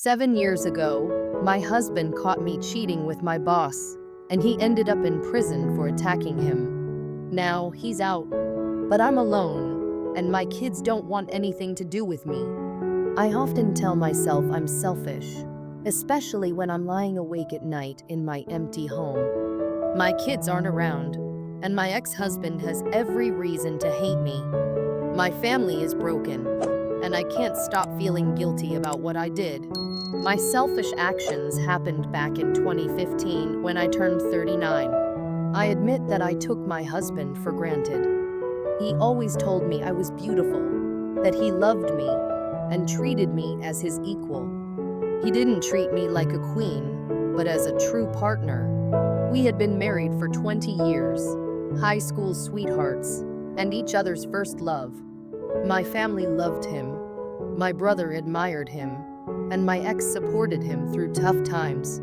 7 years ago, my husband caught me cheating with my boss, and he ended up in prison for attacking him. Now he's out, but I'm alone, and my kids don't want anything to do with me. I often tell myself I'm selfish, especially when I'm lying awake at night in my empty home. My kids aren't around, and my ex-husband has every reason to hate me. My family is broken, and I can't stop feeling guilty about what I did. My selfish actions happened back in 2015 when I turned 39. I admit that I took my husband for granted. He always told me I was beautiful, that he loved me, and treated me as his equal. He didn't treat me like a queen, but as a true partner. We had been married for 20 years, high school sweethearts, and each other's first love. My family loved him, my brother admired him, and my ex supported him through tough times.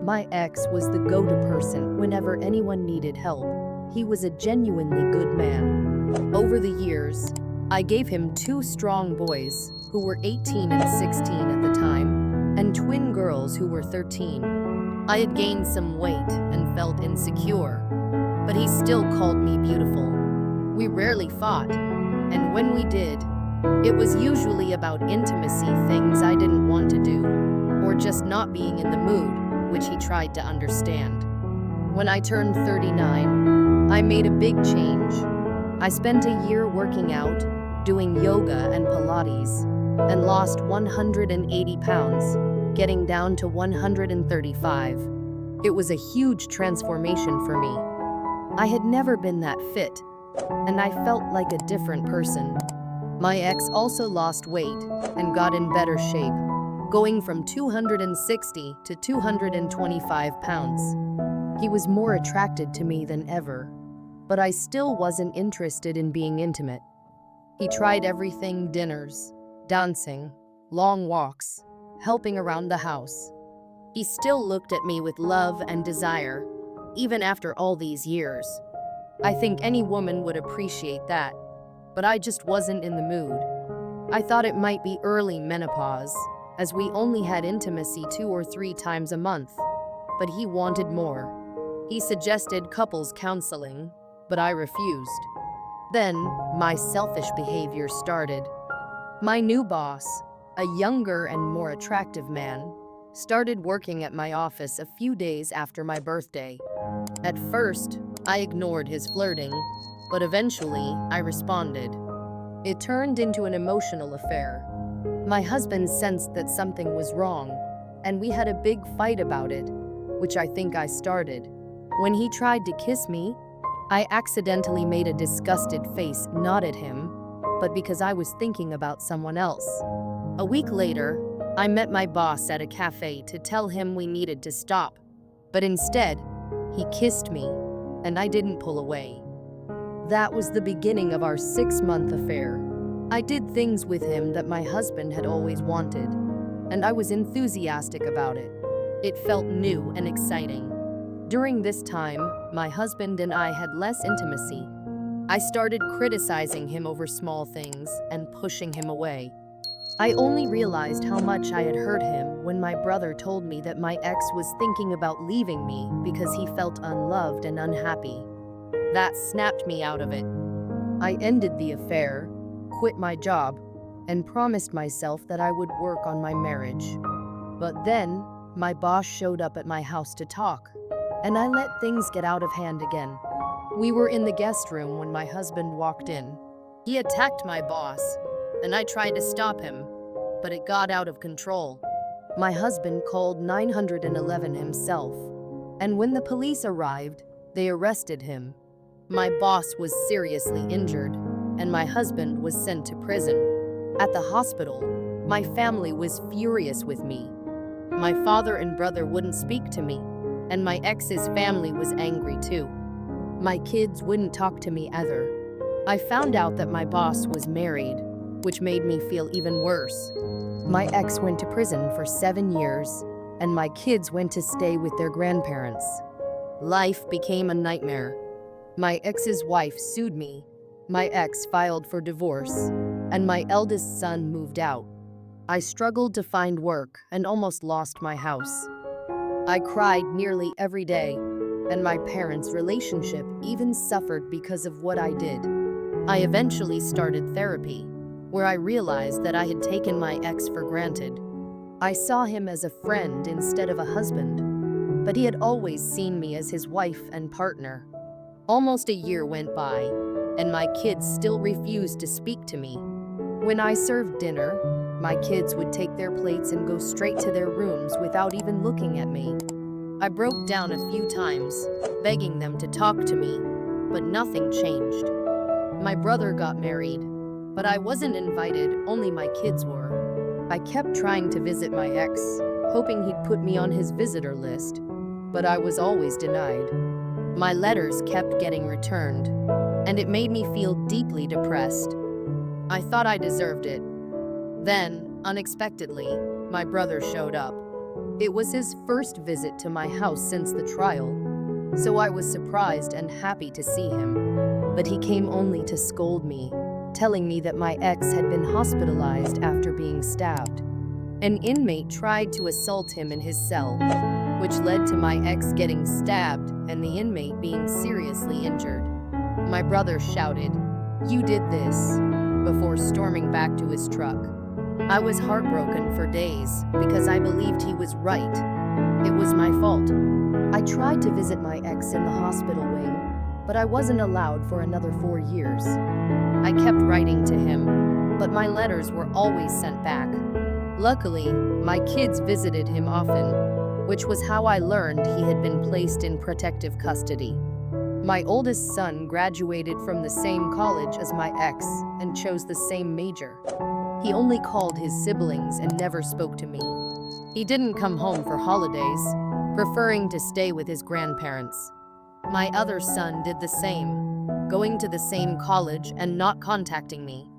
My ex was the go-to person whenever anyone needed help. He was a genuinely good man. Over the years, I gave him 2 strong boys who were 18 and 16 at the time, and twin girls who were 13. I had gained some weight and felt insecure, but he still called me beautiful. We rarely fought, and when we did, it was usually about intimacy, things I didn't want to do, or just not being in the mood, which he tried to understand. When I turned 39, I made a big change. I spent a year working out, doing yoga and Pilates, and lost 180 pounds, getting down to 135. It was a huge transformation for me. I had never been that fit, and I felt like a different person. My ex also lost weight and got in better shape, going from 260 to 225 pounds. He was more attracted to me than ever, but I still wasn't interested in being intimate. He tried everything: dinners, dancing, long walks, helping around the house. He still looked at me with love and desire, even after all these years. I think any woman would appreciate that, but I just wasn't in the mood. I thought it might be early menopause, as we only had intimacy 2 or 3 times a month, but he wanted more. He suggested couples counseling, but I refused. Then, my selfish behavior started. My new boss, a younger and more attractive man, started working at my office a few days after my birthday. At first, I ignored his flirting, but eventually I responded. It turned into an emotional affair. My husband sensed that something was wrong, and we had a big fight about it, which I think I started. When he tried to kiss me, I accidentally made a disgusted face, not at him, but because I was thinking about someone else. A week later, I met my boss at a cafe to tell him we needed to stop, but instead, he kissed me, and I didn't pull away. That was the beginning of our 6-month affair. I did things with him that my husband had always wanted, and I was enthusiastic about it. It felt new and exciting. During this time, my husband and I had less intimacy. I started criticizing him over small things and pushing him away. I only realized how much I had hurt him when my brother told me that my ex was thinking about leaving me because he felt unloved and unhappy. That snapped me out of it. I ended the affair, quit my job, and promised myself that I would work on my marriage. But then, my boss showed up at my house to talk, and I let things get out of hand again. We were in the guest room when my husband walked in. He attacked my boss, and I tried to stop him, but it got out of control. My husband called 911 himself, and when the police arrived, they arrested him. My boss was seriously injured, and my husband was sent to prison. At the hospital, my family was furious with me. My father and brother wouldn't speak to me, and my ex's family was angry too. My kids wouldn't talk to me either. I found out that my boss was married, which made me feel even worse. My ex went to prison for 7 years, and my kids went to stay with their grandparents. Life became a nightmare. My ex's wife sued me, my ex filed for divorce, and my eldest son moved out. I struggled to find work and almost lost my house. I cried nearly every day, and my parents' relationship even suffered because of what I did. I eventually started therapy, where I realized that I had taken my ex for granted. I saw him as a friend instead of a husband, but he had always seen me as his wife and partner. Almost a year went by, and my kids still refused to speak to me. When I served dinner, my kids would take their plates and go straight to their rooms without even looking at me. I broke down a few times, begging them to talk to me, but nothing changed. My brother got married, but I wasn't invited, only my kids were. I kept trying to visit my ex, hoping he'd put me on his visitor list, but I was always denied. My letters kept getting returned, and it made me feel deeply depressed. I thought I deserved it. Then, unexpectedly, my brother showed up. It was his first visit to my house since the trial, so I was surprised and happy to see him. But he came only to scold me, telling me that my ex had been hospitalized after being stabbed. An inmate tried to assault him in his cell, which led to my ex getting stabbed and the inmate being seriously injured. My brother shouted, "You did this," before storming back to his truck. I was heartbroken for days because I believed he was right. It was my fault. I tried to visit my ex in the hospital wing, but I wasn't allowed for another 4 years. I kept writing to him, but my letters were always sent back. Luckily, my kids visited him often, which was how I learned he had been placed in protective custody. My oldest son graduated from the same college as my ex and chose the same major. He only called his siblings and never spoke to me. He didn't come home for holidays, preferring to stay with his grandparents. My other son did the same, going to the same college and not contacting me.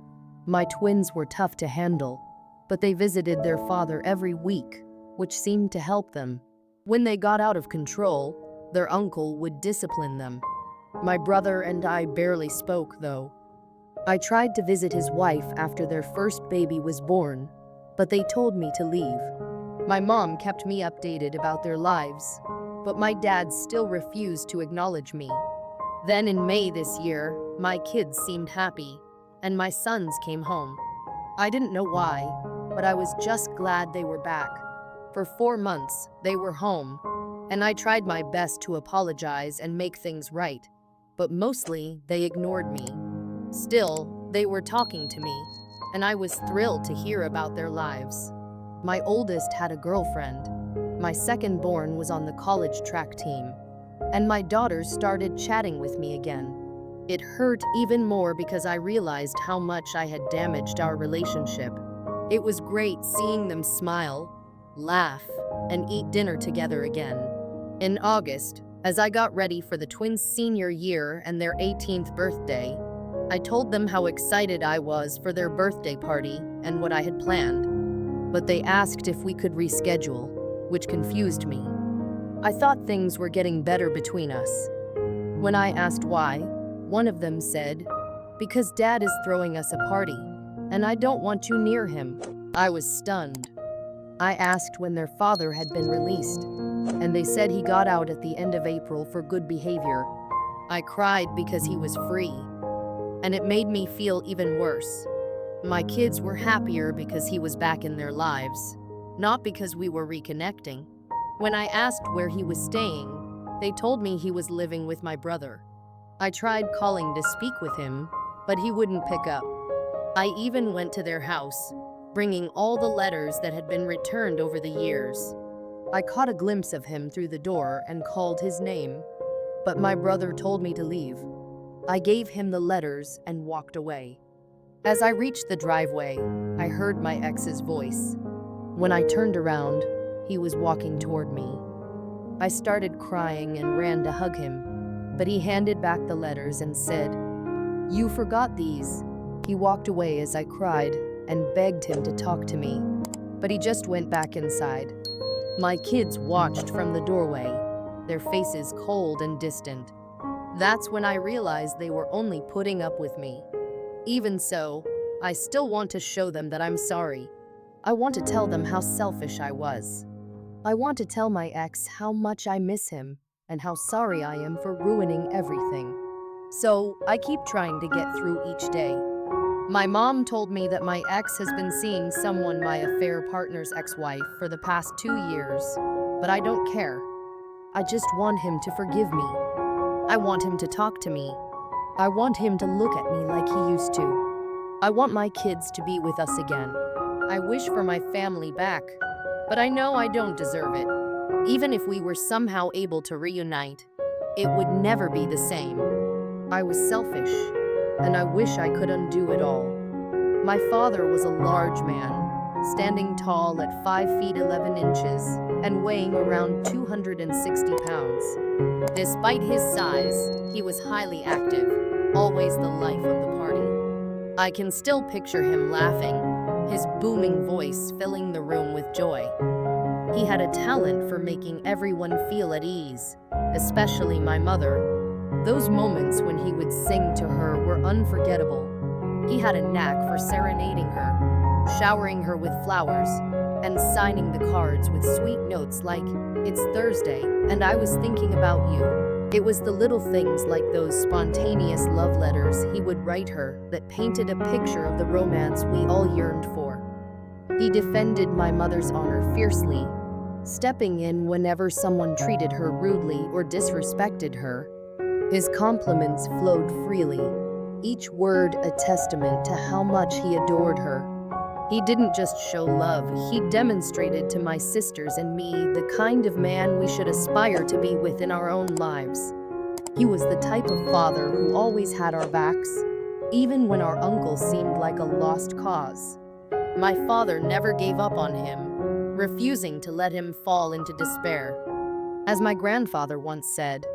My twins were tough to handle, but they visited their father every week, which seemed to help them. When they got out of control, their uncle would discipline them. My brother and I barely spoke, though. I tried to visit his wife after their first baby was born, but they told me to leave. My mom kept me updated about their lives, but my dad still refused to acknowledge me. Then in May this year, my kids seemed happy, and my sons came home. I didn't know why, but I was just glad they were back. For 4 months, they were home, and I tried my best to apologize and make things right, but mostly they ignored me. Still, they were talking to me, and I was thrilled to hear about their lives. My oldest had a girlfriend, my second-born was on the college track team, and my daughters started chatting with me again. It hurt even more because I realized how much I had damaged our relationship. It was great seeing them smile, laugh, and eat dinner together again. In August, as I got ready for the twins' senior year and their 18th birthday, I told them how excited I was for their birthday party and what I had planned. But they asked if we could reschedule, which confused me. I thought things were getting better between us. When I asked why, one of them said, "Because Dad is throwing us a party, and I don't want you near him." I was stunned. I asked when their father had been released, and they said he got out at the end of April for good behavior. I cried because he was free, and it made me feel even worse. My kids were happier because he was back in their lives, not because we were reconnecting. When I asked where he was staying, they told me he was living with my brother. I tried calling to speak with him, but he wouldn't pick up. I even went to their house, bringing all the letters that had been returned over the years. I caught a glimpse of him through the door and called his name, but my brother told me to leave. I gave him the letters and walked away. As I reached the driveway, I heard my ex's voice. When I turned around, he was walking toward me. I started crying and ran to hug him, but he handed back the letters and said, "You forgot these." He walked away as I cried and begged him to talk to me, but he just went back inside. My kids watched from the doorway, their faces cold and distant. That's when I realized they were only putting up with me. Even so, I still want to show them that I'm sorry. I want to tell them how selfish I was. I want to tell my ex how much I miss him and how sorry I am for ruining everything. So, I keep trying to get through each day. My mom told me that my ex has been seeing someone, my affair partner's ex-wife, for the past 2 years, but I don't care. I just want him to forgive me. I want him to talk to me. I want him to look at me like he used to. I want my kids to be with us again. I wish for my family back, but I know I don't deserve it. Even if we were somehow able to reunite, it would never be the same. I was selfish, and I wish I could undo it all. My father was a large man, standing tall at 5 feet 11 inches and weighing around 260 pounds. Despite his size, he was highly active, always the life of the party. I can still picture him laughing, his booming voice filling the room with joy. He had a talent for making everyone feel at ease, especially my mother. Those moments when he would sing to her were unforgettable. He had a knack for serenading her, showering her with flowers, and signing the cards with sweet notes like, "It's Thursday, and I was thinking about you." It was the little things like those spontaneous love letters he would write her that painted a picture of the romance we all yearned for. He defended my mother's honor fiercely, stepping in whenever someone treated her rudely or disrespected her. His compliments flowed freely, each word a testament to how much he adored her. He didn't just show love, he demonstrated to my sisters and me the kind of man we should aspire to be with in our own lives. He was the type of father who always had our backs, even when our uncle seemed like a lost cause. My father never gave up on him, refusing to let him fall into despair. As my grandfather once said,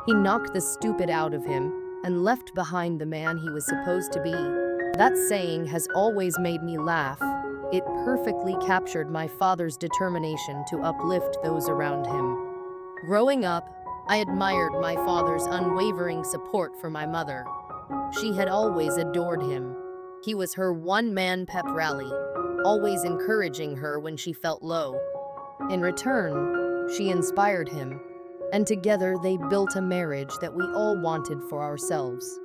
he knocked the stupid out of him and left behind the man he was supposed to be. That saying has always made me laugh. It perfectly captured my father's determination to uplift those around him. Growing up, I admired my father's unwavering support for my mother. She had always adored him. He was her one-man pep rally, always encouraging her when she felt low. In return, she inspired him, and together they built a marriage that we all wanted for ourselves.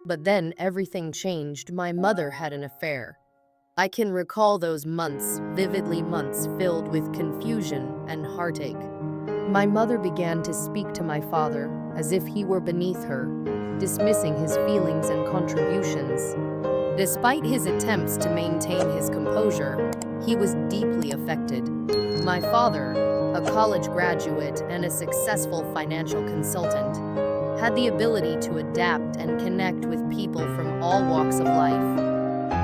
But then everything changed. My mother had an affair. I can recall those months, vividly months filled with confusion and heartache. My mother began to speak to my father as if he were beneath her, dismissing his feelings and contributions. Despite his attempts to maintain his composure, he was deeply affected. My father, a college graduate and a successful financial consultant, had the ability to adapt and connect with people from all walks of life.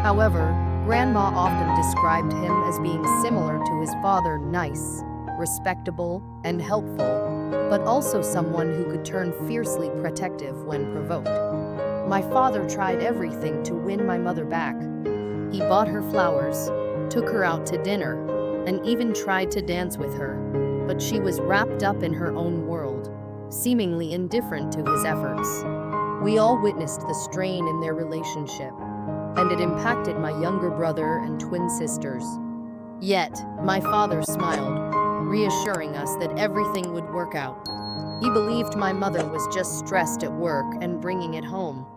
However, Grandma often described him as being similar to his father: nice, respectable, and helpful, but also someone who could turn fiercely protective when provoked. My father tried everything to win my mother back. He bought her flowers, took her out to dinner, and even tried to dance with her, but she was wrapped up in her own world, seemingly indifferent to his efforts. We all witnessed the strain in their relationship, and it impacted my younger brother and twin sisters. Yet, my father smiled, reassuring us that everything would work out. He believed my mother was just stressed at work and bringing it home.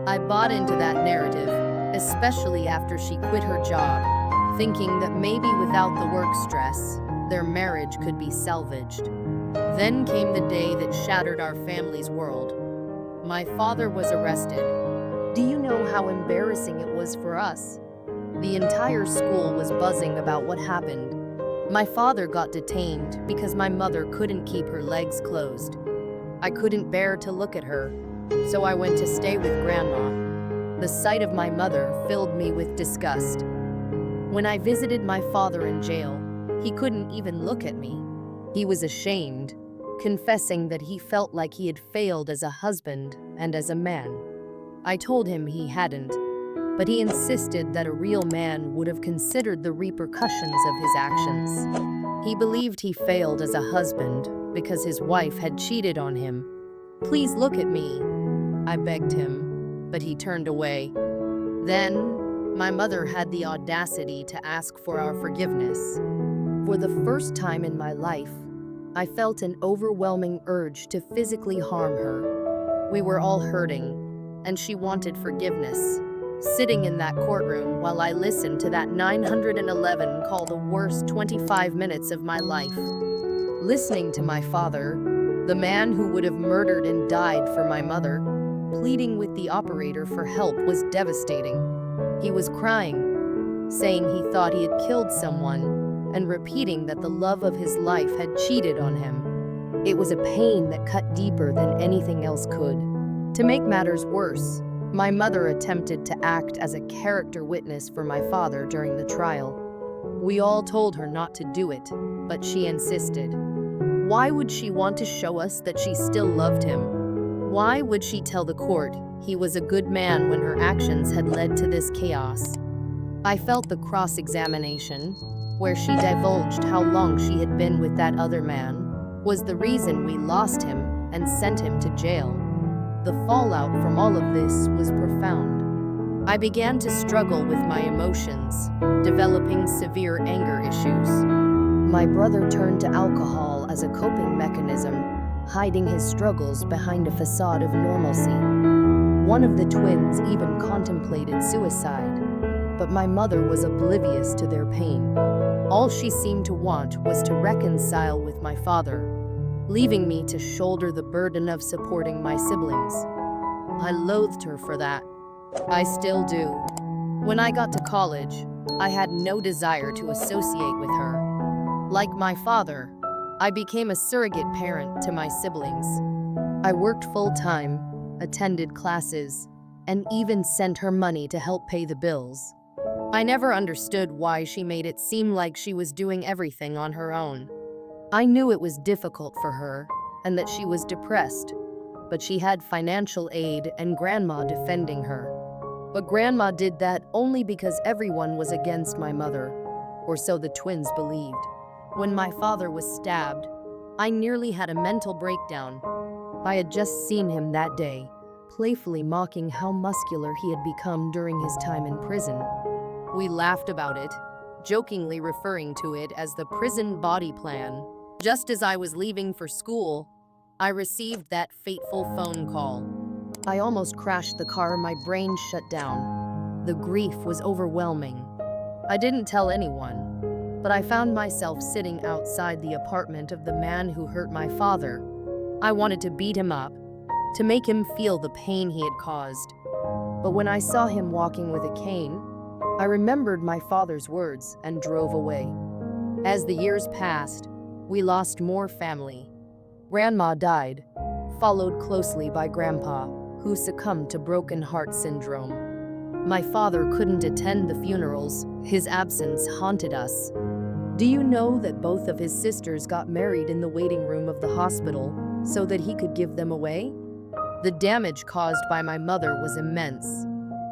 I bought into that narrative, especially after she quit her job, thinking that maybe without the work stress, their marriage could be salvaged. Then came the day that shattered our family's world. My father was arrested. Do you know how embarrassing it was for us? The entire school was buzzing about what happened. My father got detained because my mother couldn't keep her legs closed. I couldn't bear to look at her, so I went to stay with Grandma. The sight of my mother filled me with disgust. When I visited my father in jail, he couldn't even look at me. He was ashamed, confessing that he felt like he had failed as a husband and as a man. I told him he hadn't, but he insisted that a real man would have considered the repercussions of his actions. He believed he failed as a husband because his wife had cheated on him. "Please look at me," I begged him, but he turned away. Then, My mother had the audacity to ask for our forgiveness. For the first time in my life, I felt an overwhelming urge to physically harm her. We were all hurting, and she wanted forgiveness. Sitting in that courtroom while I listened to that 911 call the worst 25 minutes of my life. Listening to my father, the man who would have murdered and died for my mother, pleading with the operator for help was devastating. He was crying, saying he thought he had killed someone, and repeating that the love of his life had cheated on him. It was a pain that cut deeper than anything else could. To make matters worse, my mother attempted to act as a character witness for my father during the trial. We all told her not to do it, but she insisted. Why would she want to show us that she still loved him? Why would she tell the court he was a good man when her actions had led to this chaos? I felt the cross-examination, where she divulged how long she had been with that other man, was the reason we lost him and sent him to jail. The fallout from all of this was profound. I began to struggle with my emotions, developing severe anger issues. My brother turned to alcohol as a coping mechanism, hiding his struggles behind a facade of normalcy. One of the twins even contemplated suicide, but my mother was oblivious to their pain. All she seemed to want was to reconcile with my father, leaving me to shoulder the burden of supporting my siblings. I loathed her for that. I still do. When I got to college, I had no desire to associate with her. Like my father, I became a surrogate parent to my siblings. I worked full-time, attended classes, and even sent her money to help pay the bills. I never understood why she made it seem like she was doing everything on her own. I knew it was difficult for her and that she was depressed, but she had financial aid and grandma defending her. But grandma did that only because everyone was against my mother, or so the twins believed. When my father was stabbed, I nearly had a mental breakdown. I had just seen him that day, playfully mocking how muscular he had become during his time in prison. We laughed about it, jokingly referring to it as the prison body plan. Just as I was leaving for school, I received that fateful phone call. I almost crashed the car, my brain shut down. The grief was overwhelming. I didn't tell anyone, but I found myself sitting outside the apartment of the man who hurt my father. I wanted to beat him up, to make him feel the pain he had caused. But when I saw him walking with a cane, I remembered my father's words and drove away. As the years passed, we lost more family. Grandma died, followed closely by Grandpa, who succumbed to broken heart syndrome. My father couldn't attend the funerals. His absence haunted us. Do you know that both of his sisters got married in the waiting room of the hospital so that he could give them away? The damage caused by my mother was immense.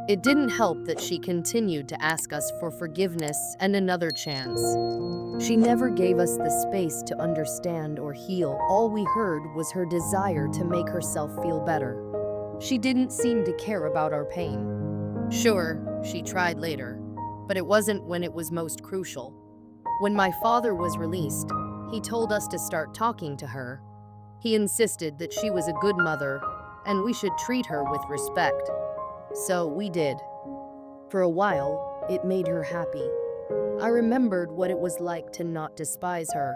It didn't help that she continued to ask us for forgiveness and another chance. She never gave us the space to understand or heal. All we heard was her desire to make herself feel better. She didn't seem to care about our pain. Sure, she tried later, but it wasn't when it was most crucial. When my father was released, he told us to start talking to her. He insisted that she was a good mother and we should treat her with respect. So we did. For a while, it made her happy. I remembered what it was like to not despise her.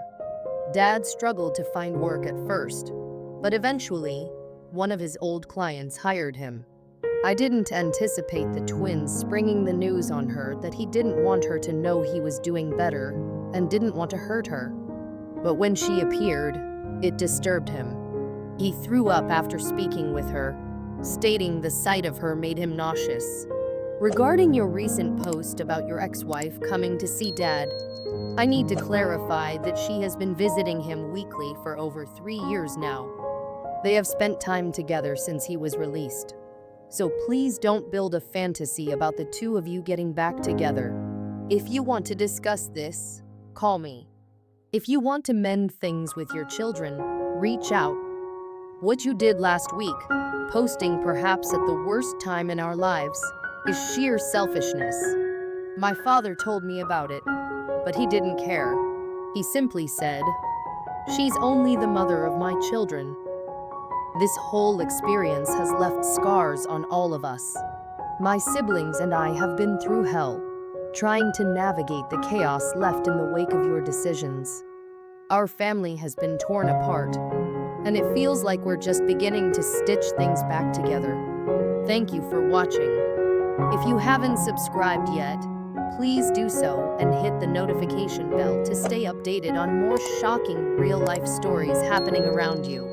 Dad struggled to find work at first, but eventually, one of his old clients hired him. I didn't anticipate the twins springing the news on her that he didn't want her to know he was doing better and didn't want to hurt her. But when she appeared, it disturbed him. He threw up after speaking with her, stating the sight of her made him nauseous. Regarding your recent post about your ex-wife coming to see Dad, I need to clarify that she has been visiting him weekly for over 3 years now. They have spent time together since he was released. So please don't build a fantasy about the two of you getting back together. If you want to discuss this, call me. If you want to mend things with your children, reach out. What you did last week, posting perhaps at the worst time in our lives, is sheer selfishness. My father told me about it, but he didn't care. He simply said, "She's only the mother of my children." This whole experience has left scars on all of us. My siblings and I have been through hell, trying to navigate the chaos left in the wake of your decisions. Our family has been torn apart, and it feels like we're just beginning to stitch things back together. Thank you for watching. If you haven't subscribed yet, please do so and hit the notification bell to stay updated on more shocking real-life stories happening around you.